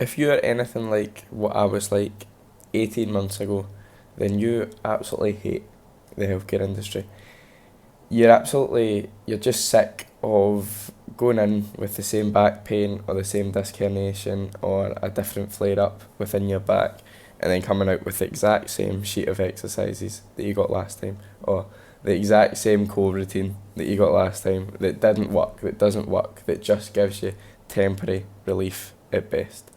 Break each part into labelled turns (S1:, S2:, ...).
S1: if you're anything like what I was like 18 months ago, then you absolutely hate the healthcare industry. You're just sick of going in with the same back pain or the same disc herniation or a different flare up within your back, and then coming out with the exact same sheet of exercises that you got last time, or the exact same core routine that you got last time that didn't work, that doesn't work, that just gives you temporary relief at best.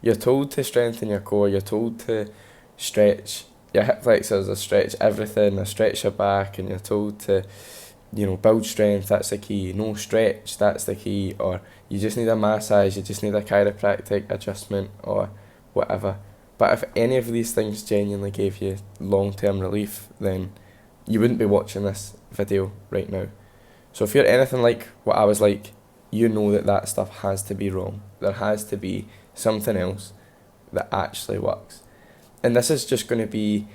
S1: You're told to strengthen your core, you're told to stretch your hip flexors, or stretch everything, or stretch your back, and you're told to, build strength, that's the key, no stretch, that's the key, or you just need a massage, you just need a chiropractic adjustment, or whatever. But if any of these things genuinely gave you long-term relief, then you wouldn't be watching this video right now. So if you're anything like what I was like, you know that stuff has to be wrong. There has to be something else that actually works. And this is just going to be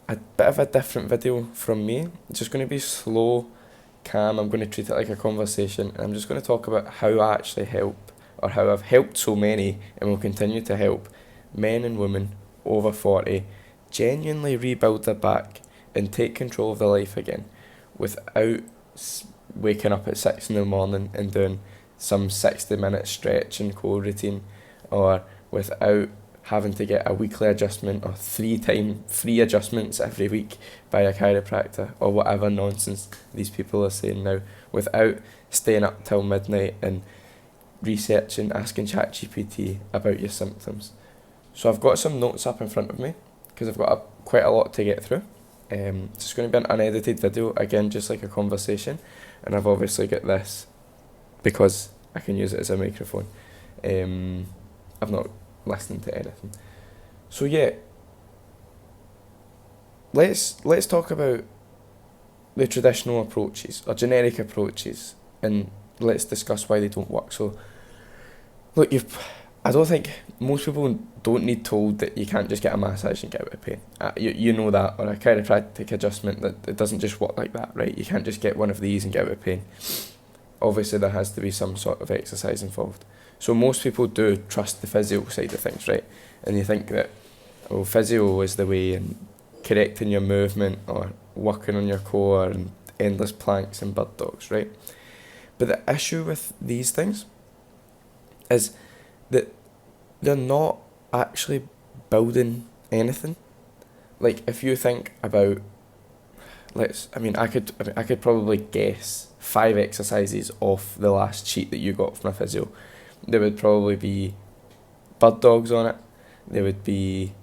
S1: a bit of a different video from me. It's just going to be slow, calm. I'm going to treat it like a conversation, and I'm just going to talk about how I actually help, or how I've helped so many and will continue to help men and women over 40 genuinely rebuild their back and take control of their life again without waking up at 6 in the morning and doing some 60-minute stretch and core routine, or without having to get a weekly adjustment or 3 adjustments every week by a chiropractor, or whatever nonsense these people are saying now, without staying up till midnight and researching, asking ChatGPT about your symptoms. So I've got some notes up in front of me because I've got quite a lot to get through. It's just going to be an unedited video, again, just like a conversation, and I've obviously got this because I can use it as a microphone. I've not listened to anything. So yeah, let's talk about the traditional approaches or generic approaches, and let's discuss why they don't work. So look, I don't think most people don't need told that you can't just get a massage and get out of pain. You know that, or a chiropractic adjustment, that it doesn't just work like that, right? You can't just get one of these and get out of pain. Obviously there has to be some sort of exercise involved. So most people do trust the physio side of things, right? And you think that, physio is the way, and correcting your movement or working on your core and endless planks and bird dogs, right? But the issue with these things is that they're not actually building anything. Like, if you think about, I could probably guess 5 exercises off the last sheet that you got from a physio. There would probably be bird dogs on it. There would be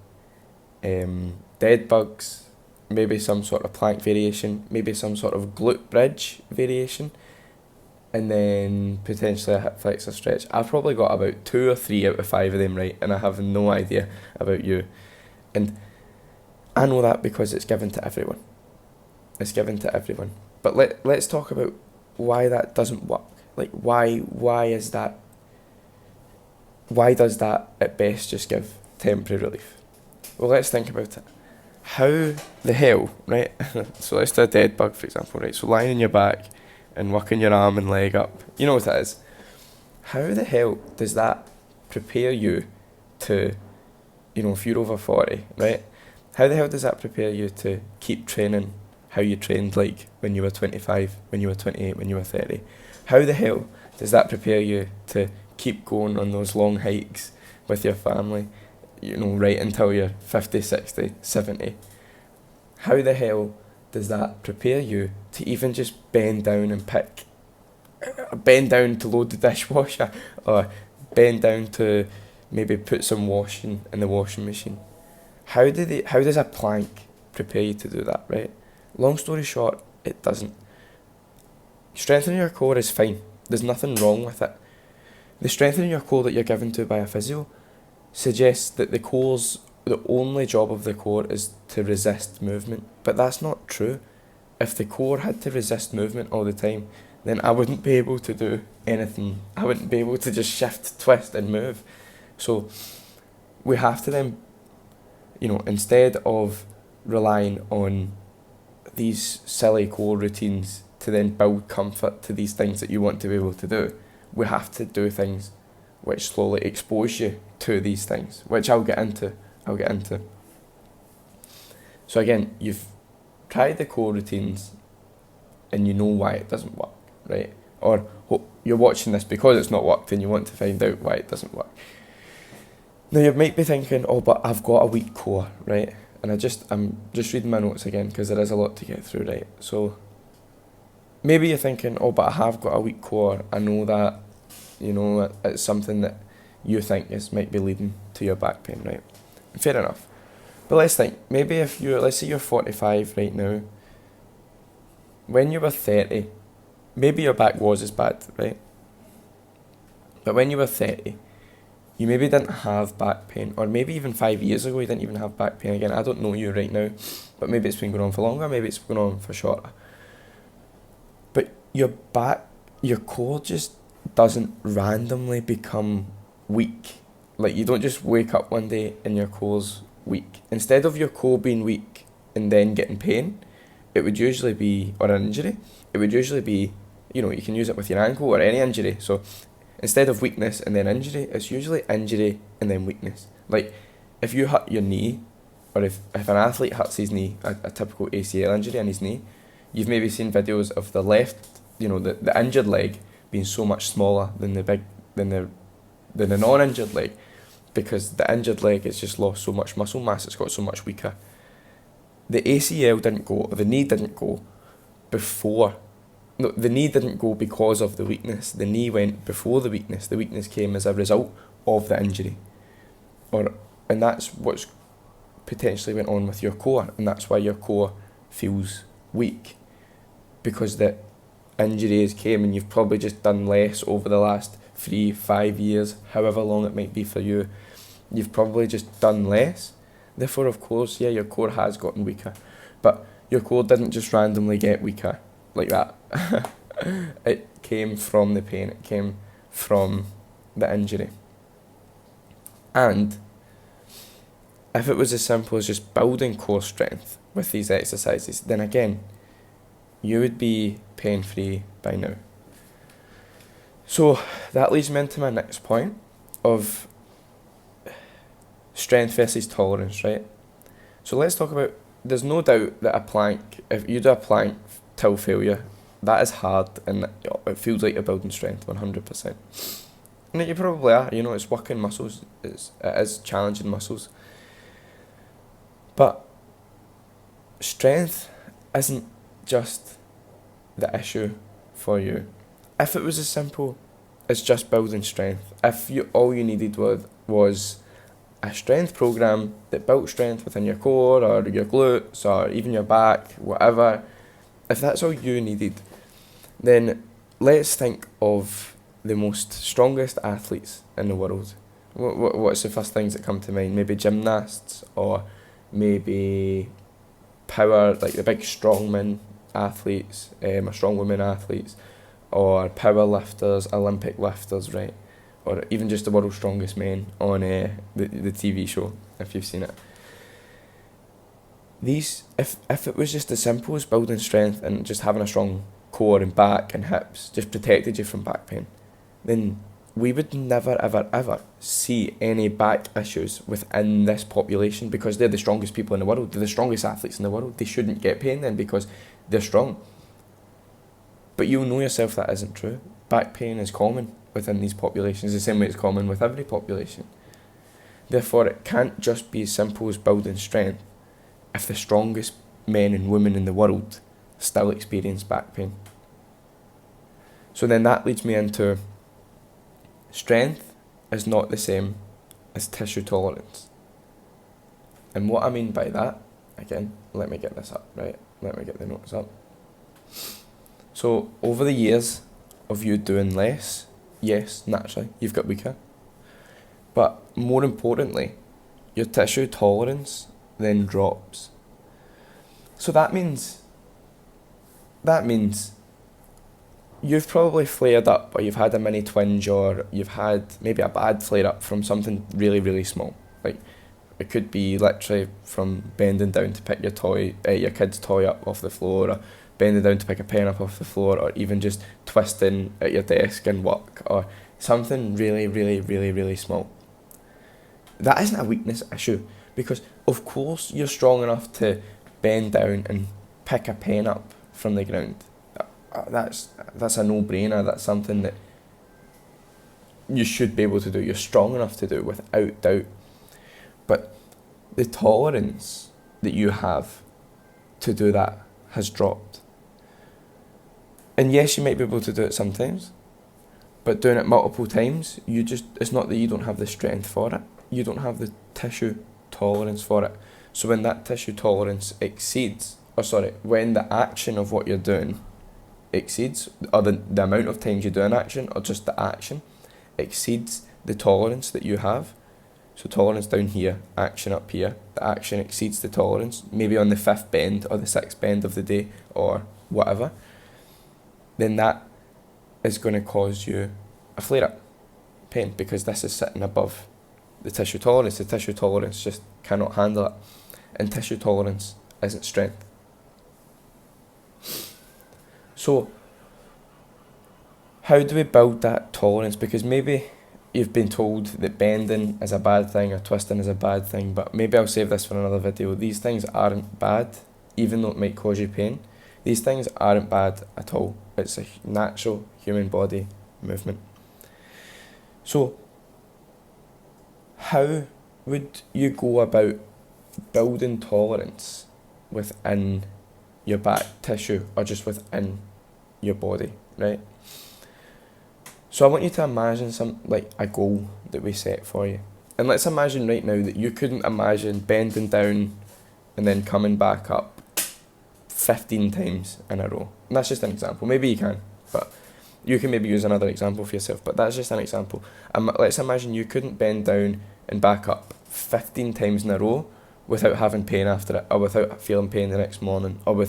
S1: dead bugs, maybe some sort of plank variation, maybe some sort of glute bridge variation, and then potentially a hip flexor stretch. I've probably got about 2 or 3 out of 5 of them right, and I have no idea about you. And I know that because it's given to everyone. It's given to everyone. But let's talk about why that doesn't work. Like, why is that? Why does that at best just give temporary relief? Well, let's think about it. How the hell, right? So let's do a dead bug, for example, right? So lying on your back and working your arm and leg up. You know what that is. How the hell does that prepare you to, if you're over 40, right? How the hell does that prepare you to keep training how you trained like when you were 25, when you were 28, when you were 30? How the hell does that prepare you to keep going on those long hikes with your family, right until you're 50, 60, 70? How the hell does that prepare you to even just bend down to load the dishwasher, or bend down to maybe put some washing in the washing machine? How does a plank prepare you to do that, right? Long story short, it doesn't. Strengthening your core is fine. There's nothing wrong with it. The strengthening your core that you're given to by a physio suggests that the only job of the core is to resist movement. But that's not true. If the core had to resist movement all the time, then I wouldn't be able to do anything. I wouldn't be able to just shift, twist and move. So we have to then, instead of relying on these silly core routines to then build comfort to these things that you want to be able to do, we have to do things which slowly expose you to these things, which I'll get into. So again, you've tried the core routines and you know why it doesn't work, right? Or you're watching this because it's not worked and you want to find out why it doesn't work. Now you might be thinking, oh, but I've got a weak core, right? And I'm just reading my notes again because there is a lot to get through, right? So maybe you're thinking, oh, but I have got a weak core. I know that, it's something that you think might be leading to your back pain, right? Fair enough. But let's think, maybe let's say you're 45 right now. When you were 30, maybe your back was as bad, right? But when you were 30, you maybe didn't have back pain, or maybe even 5 years ago you didn't even have back pain. Again, I don't know you right now, but maybe it's been going on for longer, maybe it's going on for shorter. But your core just doesn't randomly become weak. Like, you don't just wake up one day and your core's weak. Instead of your core being weak and then getting pain, it would usually be, or an injury, it would usually be, you can use it with your ankle or any injury. So instead of weakness and then injury, it's usually injury and then weakness. Like, if you hurt your knee, or if an athlete hurts his knee, a typical ACL injury in his knee, you've maybe seen videos of the left, the injured leg being so much smaller than the non-injured leg, because the injured leg has just lost so much muscle mass, it's got so much weaker. The ACL didn't go, or the knee didn't go before. No, the knee didn't go because of the weakness. The knee went before the weakness. The weakness came as a result of the injury. And that's what's potentially went on with your core, and that's why your core feels weak, because the injuries came and you've probably just done less over the last 3-5 years, however long it might be for you. You've probably just done less. Therefore, of course, your core has gotten weaker. But your core didn't just randomly get weaker like that. It came from the pain. It came from the injury. And if it was as simple as just building core strength with these exercises, then again, you would be pain-free by now. So that leads me into my next point of strength versus tolerance, right? So let's talk about, there's no doubt that a plank, if you do a plank till failure, that is hard and it feels like you're building strength 100%. And you probably are, it's working muscles, it is challenging muscles. But strength isn't just the issue for you. If it was as simple as just building strength, if all you needed was a strength program that built strength within your core or your glutes or even your back, whatever, if that's all you needed, then let's think of the most strongest athletes in the world. What's the first things that come to mind? Maybe gymnasts, or maybe power, like the big strongman athletes, or strongwoman athletes, or power lifters, Olympic lifters, right? Or even just the world's strongest men on the TV show, if you've seen it. These, if it was just as simple as building strength and just having a strong core and back and hips just protected you from back pain, then we would never ever ever see any back issues within this population, because they're the strongest people in the world, they're the strongest athletes in the world. They shouldn't get pain then because they're strong. But you'll know yourself that isn't true. Back pain is common within these populations, the same way it's common with every population. Therefore, it can't just be as simple as building strength if the strongest men and women in the world still experience back pain. So then that leads me into strength is not the same as tissue tolerance. And what I mean by that, again, let me get this up, right? Let me get the notes up. So over the years of you doing less, yes, naturally, you've got weaker. But more importantly, your tissue tolerance then drops. So that means you've probably flared up, or you've had a mini twinge, or you've had maybe a bad flare up from something really, really small. Like, it could be literally from bending down to pick your kid's toy up off the floor, or bending down to pick a pen up off the floor, or even just twisting at your desk and work, or something really, really, really, really small. That isn't a weakness issue, because of course you're strong enough to bend down and pick a pen up from the ground. That's a no-brainer. That's something that you should be able to do. You're strong enough to do, without doubt. But the tolerance that you have to do that has dropped. And yes, you might be able to do it sometimes, but doing it multiple times, it's not that you don't have the strength for it, you don't have the tissue tolerance for it. So when that tissue tolerance when the action of what you're doing exceeds, or the amount of times you do an action, or just the action, exceeds the tolerance that you have. So tolerance down here, action up here, the action exceeds the tolerance, maybe on the 5th bend or the 6th bend of the day or whatever, then that is going to cause you a flare-up pain, because this is sitting above the tissue tolerance. The tissue tolerance just cannot handle it, and tissue tolerance isn't strength. So how do we build that tolerance? Because maybe you've been told that bending is a bad thing or twisting is a bad thing, but maybe I'll save this for another video. These things aren't bad, even though it might cause you pain. These things aren't bad at all. It's a natural human body movement. So how would you go about building tolerance within your back tissue, or just within your body, right? So I want you to imagine a goal that we set for you. And let's imagine right now that you couldn't imagine bending down and then coming back up 15 times in a row. And that's just an example. Maybe you can, but you can maybe use another example for yourself, but that's just an example. Let's imagine you couldn't bend down and back up 15 times in a row without having pain after it, or without feeling pain the next morning, or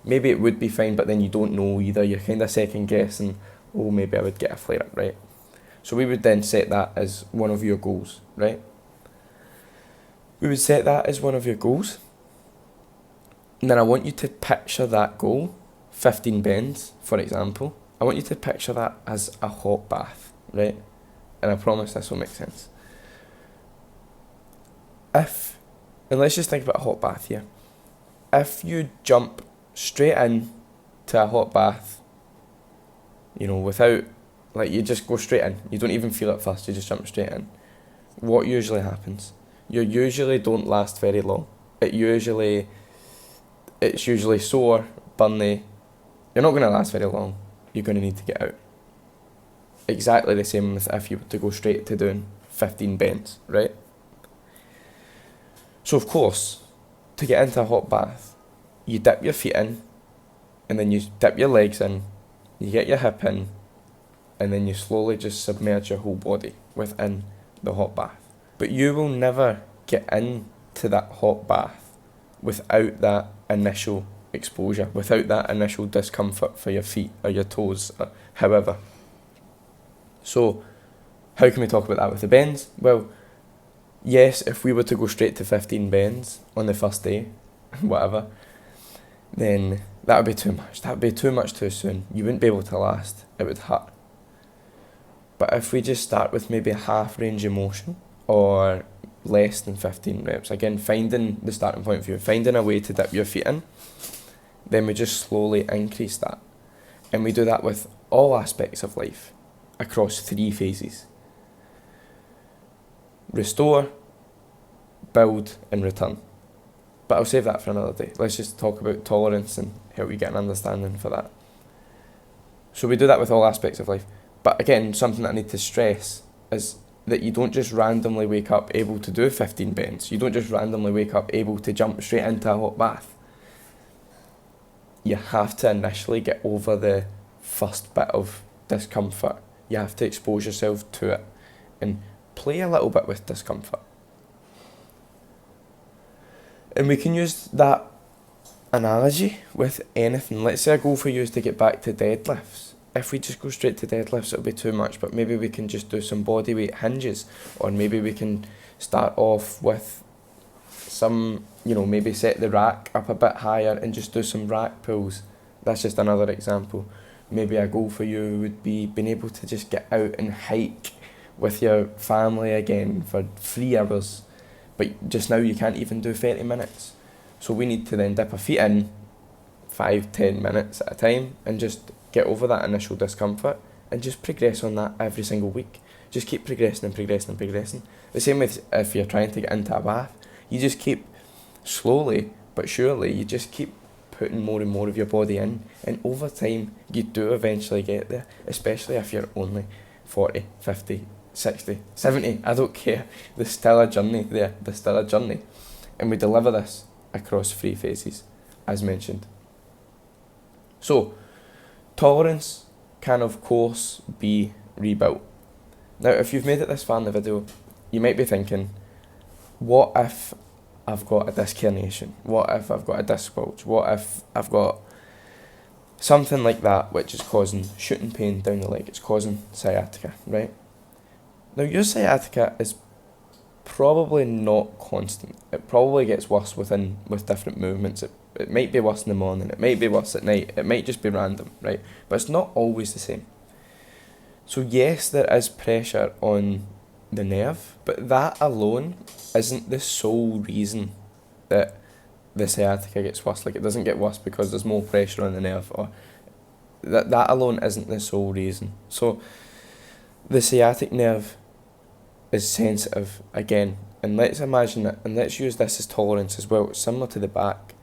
S1: maybe it would be fine, but then you don't know either. You're kind of second guessing, oh, maybe I would get a flare up, right? So we would then set that as one of your goals, right? We would set that as one of your goals. And then I want you to picture that goal, 15 bends, for example. I want you to picture that as a hot bath, right? And I promise this will make sense. And let's just think about a hot bath here. If you jump straight in to a hot bath, without, you just go straight in. You don't even feel it first, you just jump straight in. What usually happens? You usually don't last very long. It's usually sore, burny. You're not going to last very long. You're going to need to get out. Exactly the same with if you were to go straight to doing 15 bends, right? So of course, to get into a hot bath, you dip your feet in, and then you dip your legs in, you get your hip in, and then you slowly just submerge your whole body within the hot bath. But you will never get into that hot bath without that initial exposure, without that initial discomfort for your feet or your toes, or however. So how can we talk about that with the bends? Well, yes, if we were to go straight to 15 bends on the first day, whatever, then that would be too much. That would be too much too soon. You wouldn't be able to last. It would hurt. But if we just start with maybe a half range of motion, or less than 15 reps, again, finding the starting point for you, finding a way to dip your feet in, then we just slowly increase that. And we do that with all aspects of life, across 3 phases. Restore, build, and return. But I'll save that for another day. Let's just talk about tolerance and help you get an understanding for that. So we do that with all aspects of life. But again, something that I need to stress is that you don't just randomly wake up able to do 15 bends. You don't just randomly wake up able to jump straight into a hot bath. You have to initially get over the first bit of discomfort. You have to expose yourself to it and play a little bit with discomfort. And we can use that analogy with anything. Let's say a goal for you is to get back to deadlifts. If we just go straight to deadlifts, it'll be too much, but maybe we can just do some bodyweight hinges, or maybe we can start off with some, maybe set the rack up a bit higher and just do some rack pulls. That's just another example. maybe a goal for you would be being able to just get out and hike with your family again for 3 hours, but just now you can't even do 30 minutes. So we need to then dip our feet in 5-10 minutes at a time and just get over that initial discomfort and just progress on that every single week. Just keep progressing and progressing and progressing. The same with if you're trying to get into a bath, you just keep slowly but surely, you just keep putting more and more of your body in, and over time you do eventually get there, especially if you're only 40, 50, 60, 70, I don't care. There's still a journey there, there's still a journey. And we deliver this across 3 phases, as mentioned. So, tolerance can of course be rebuilt. Now, if you've made it this far in the video, you might be thinking, what if I've got a disc herniation? What if I've got a disc bulge? What if I've got something like that which is causing shooting pain down the leg? It's causing sciatica, right? Now, your sciatica is probably not constant. It probably gets worse with different movements. It might be worse in the morning, it might be worse at night, it might just be random, right? But it's not always the same. So yes, there is pressure on the nerve, but that alone isn't the sole reason that the sciatica gets worse. Like, it doesn't get worse because there's more pressure on the nerve, or that alone isn't the sole reason. So the sciatic nerve is sensitive again, and let's imagine it, and let's use this as tolerance as well. It's similar to the back,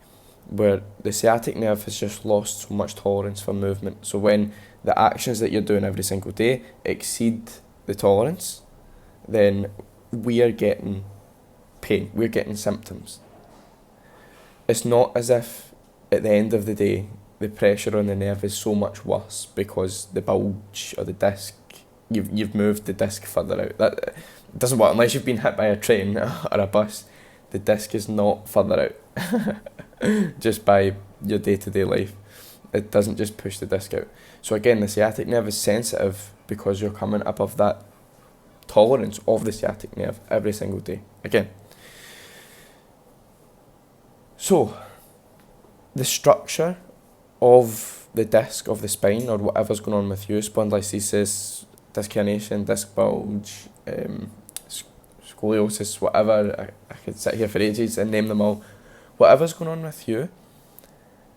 S1: where the sciatic nerve has just lost so much tolerance for movement. So when the actions that you're doing every single day exceed the tolerance, then we are getting pain, we're getting symptoms. It's not as if at the end of the day the pressure on the nerve is so much worse because the bulge or the disc, you've moved the disc further out. That doesn't work unless you've been hit by a train or a bus. The disc is not further out just by your day-to-day life. It doesn't just push the disc out. So again, the sciatic nerve is sensitive because you're coming above that tolerance of the sciatic nerve every single day. Again. So, the structure of the disc of the spine, or whatever's going on with you, spondylolisthesis, disc herniation, disc bulge, scoliosis, whatever, I could sit here for ages and name them all. Whatever's going on with you,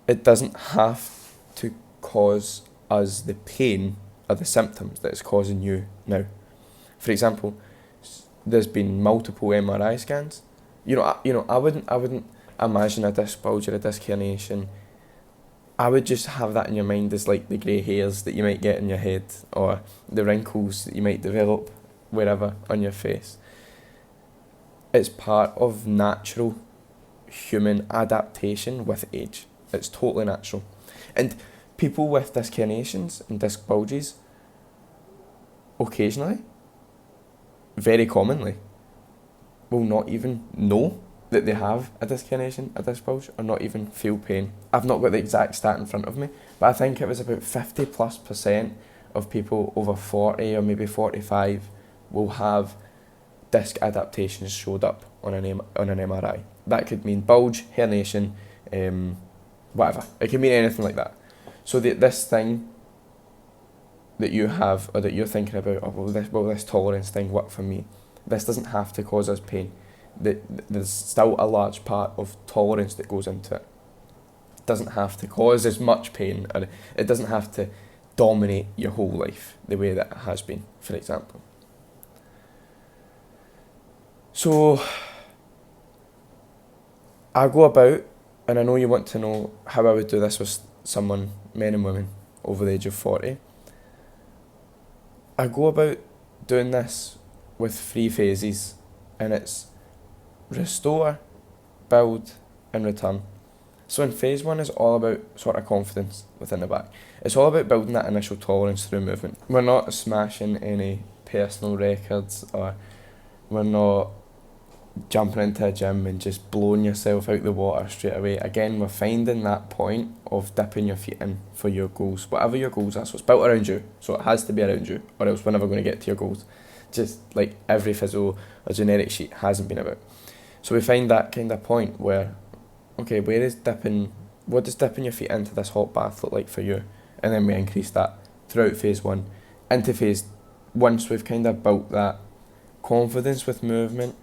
S1: it doesn't have to cause us the pain or the symptoms that it's causing you now. For example, there's been multiple MRI scans. I wouldn't imagine a disc bulge or a disc herniation. I would just have that in your mind as like the grey hairs that you might get in your head, or the wrinkles that you might develop wherever on your face. It's part of natural human adaptation with age. It's totally natural. And people with disc herniations and disc bulges, occasionally, very commonly, will not even know that they have a disc herniation, a disc bulge, or not even feel pain. I've not got the exact stat in front of me, but I think it was about 50+% of people over 40 or maybe 45 will have disc adaptations showed up on an MRI. That could mean bulge, herniation, whatever. It can mean anything like that. So this thing that you have, or that you're thinking about, oh, will this tolerance thing work for me? This doesn't have to cause us pain. There's still a large part of tolerance that goes into it. It doesn't have to cause as much pain, or it doesn't have to dominate your whole life the way that it has been, for example. So, I go about, and I know you want to know how I would do this with someone, men and women, over the age of 40. I go about doing this with 3 phases, and it's restore, build, and return. So in phase 1 is all about sort of confidence within the back. It's all about building that initial tolerance through movement. We're not smashing any personal records, or we're not jumping into a gym and just blowing yourself out the water straight away. Again, we're finding that point of dipping your feet in for your goals. Whatever your goals are, so it's built around you, so it has to be around you, or else we're never going to get to your goals. Just like every physio or generic sheet hasn't been about. So we find that kind of point where, okay, what does dipping your feet into this hot bath look like for you? and then we increase that throughout phase 1 into phase. Once we've kind of built that confidence with movement,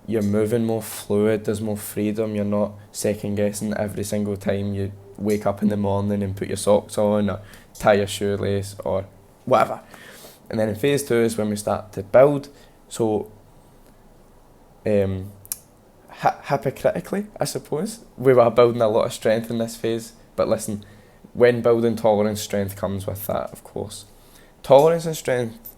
S1: you're moving more fluid, there's more freedom, you're not second guessing every single time you wake up in the morning and put your socks on or tie your shoelace or whatever. And then in phase 2 is when we start to build. So hypocritically, I suppose, we were building a lot of strength in this phase, but listen, when building tolerance, strength comes with that, of course. Tolerance and strength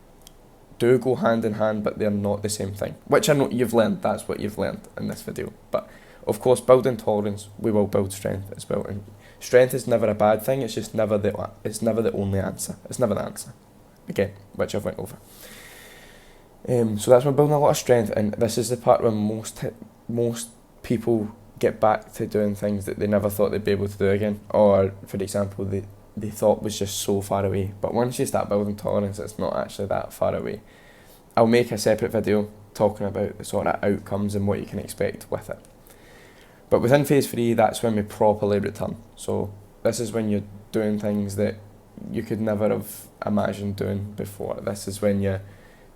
S1: do go hand in hand, but they're not the same thing, which I know you've learned. That's what you've learned in this video. But of course, building tolerance, we will build strength as well. And strength is never a bad thing. It's just never the only answer. It's never the answer. Again, which I've went over. So that's when building a lot of strength, and this is the part where most people get back to doing things that they never thought they'd be able to do again, or for example, they thought was just so far away. But once you start building tolerance, it's not actually that far away. I'll make a separate video talking about the sort of outcomes and what you can expect with it. But within phase 3, that's when we properly return. So this is when you're doing things that you could never have imagined doing before. This is when you're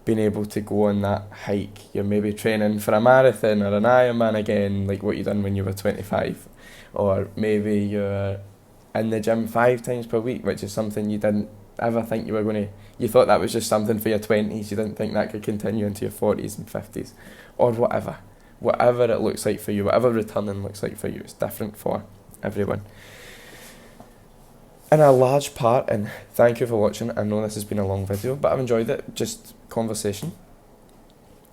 S1: being able to go on that hike. You're maybe training for a marathon or an Ironman again, like what you done when you were 25. Or maybe you're in the gym 5 times per week, which is something you didn't ever think you were going to. You thought that was just something for your 20s. You didn't think that could continue into your 40s and 50s. Or whatever. Whatever it looks like for you, whatever returning looks like for you, it's different for everyone. And a large part, and thank you for watching, I know this has been a long video, but I've enjoyed it, just conversation.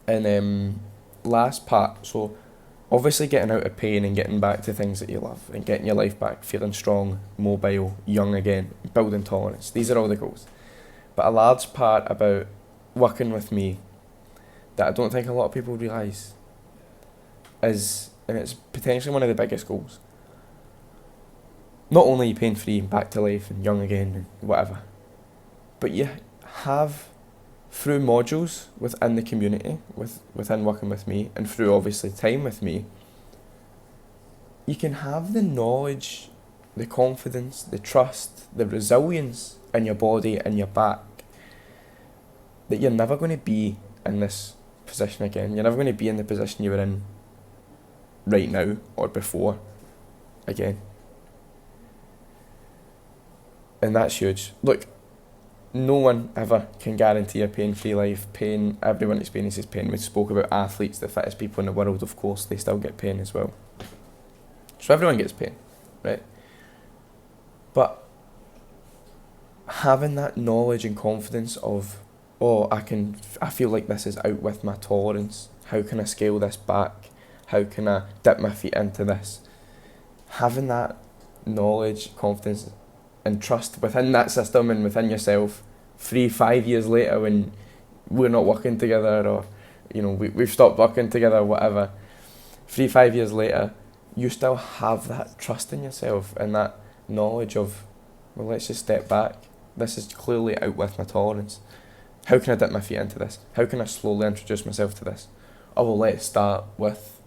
S1: And last part, so obviously getting out of pain and getting back to things that you love and getting your life back, feeling strong, mobile, young again, building tolerance. These are all the goals. But a large part about working with me that I don't think a lot of people realise is, and it's potentially one of the biggest goals, not only are you pain-free and back to life and young again and whatever, but you have, through modules within the community, within working with me, and through obviously time with me, you can have the knowledge, the confidence, the trust, the resilience in your body and your back that you're never going to be in this position again. You're never going to be in the position you were in right now or before again. And that's huge. Look, no one ever can guarantee a pain-free life. Pain, everyone experiences pain. We spoke about athletes, the fittest people in the world, of course, they still get pain as well. So everyone gets pain, right? But having that knowledge and confidence of, oh, I feel like this is out with my tolerance. How can I scale this back? How can I dip my feet into this? Having that knowledge, confidence, and trust within that system and within yourself 3-5 years later when we're not working together, or we've stopped working together, whatever, 3-5 years later, you still have that trust in yourself and that knowledge of, well, let's just step back. This is clearly out with my tolerance. How can I dip my feet into this? How can I slowly introduce myself to this? Oh, well, let's start with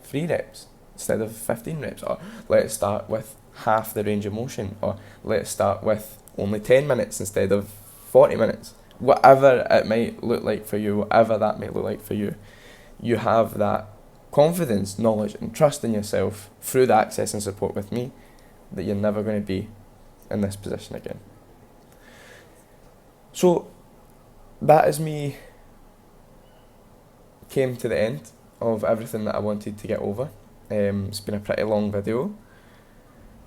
S1: 3 reps instead of 15 reps, or let's start with half the range of motion, or let's start with only 10 minutes instead of 40 minutes. Whatever it might look like for you, whatever that might look like for you, you have that confidence, knowledge and trust in yourself through the access and support with me that you're never going to be in this position again. So that is me came to the end of everything that I wanted to get over. It's been a pretty long video.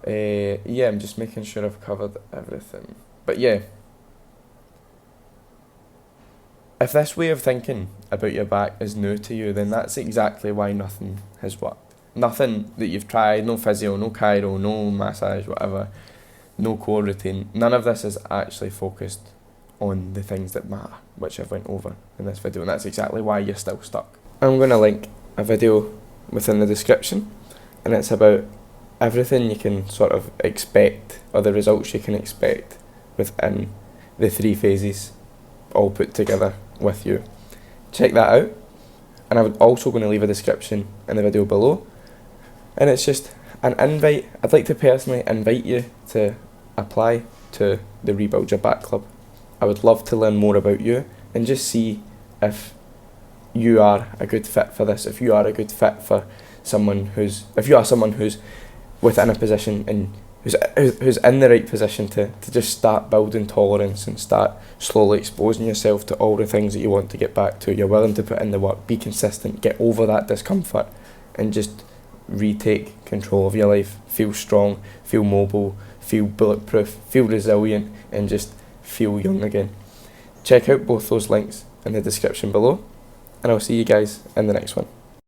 S1: I'm just making sure I've covered everything. But yeah, if this way of thinking about your back is new to you, then that's exactly why nothing has worked. Nothing that you've tried, no physio, no chiro, no massage, whatever, no core routine, none of this is actually focused on the things that matter, which I've went over in this video, and that's exactly why you're still stuck. I'm going to link a video within the description, and it's about everything you can sort of expect, or the results you can expect within the 3 phases all put together with you. Check that out, and I'm also going to leave a description in the video below, and it's just an invite. I'd like to personally invite you to apply to the Rebuild Your Back Club. I would love to learn more about you and just see if you are a good fit for this, if you are a good fit for if you are someone who's within a position and who's in the right position to just start building tolerance and start slowly exposing yourself to all the things that you want to get back to. You're willing to put in the work, be consistent, get over that discomfort, and just retake control of your life. Feel strong, feel mobile, feel bulletproof, feel resilient, and just feel young again. Check out both those links in the description below, and I'll see you guys in the next one.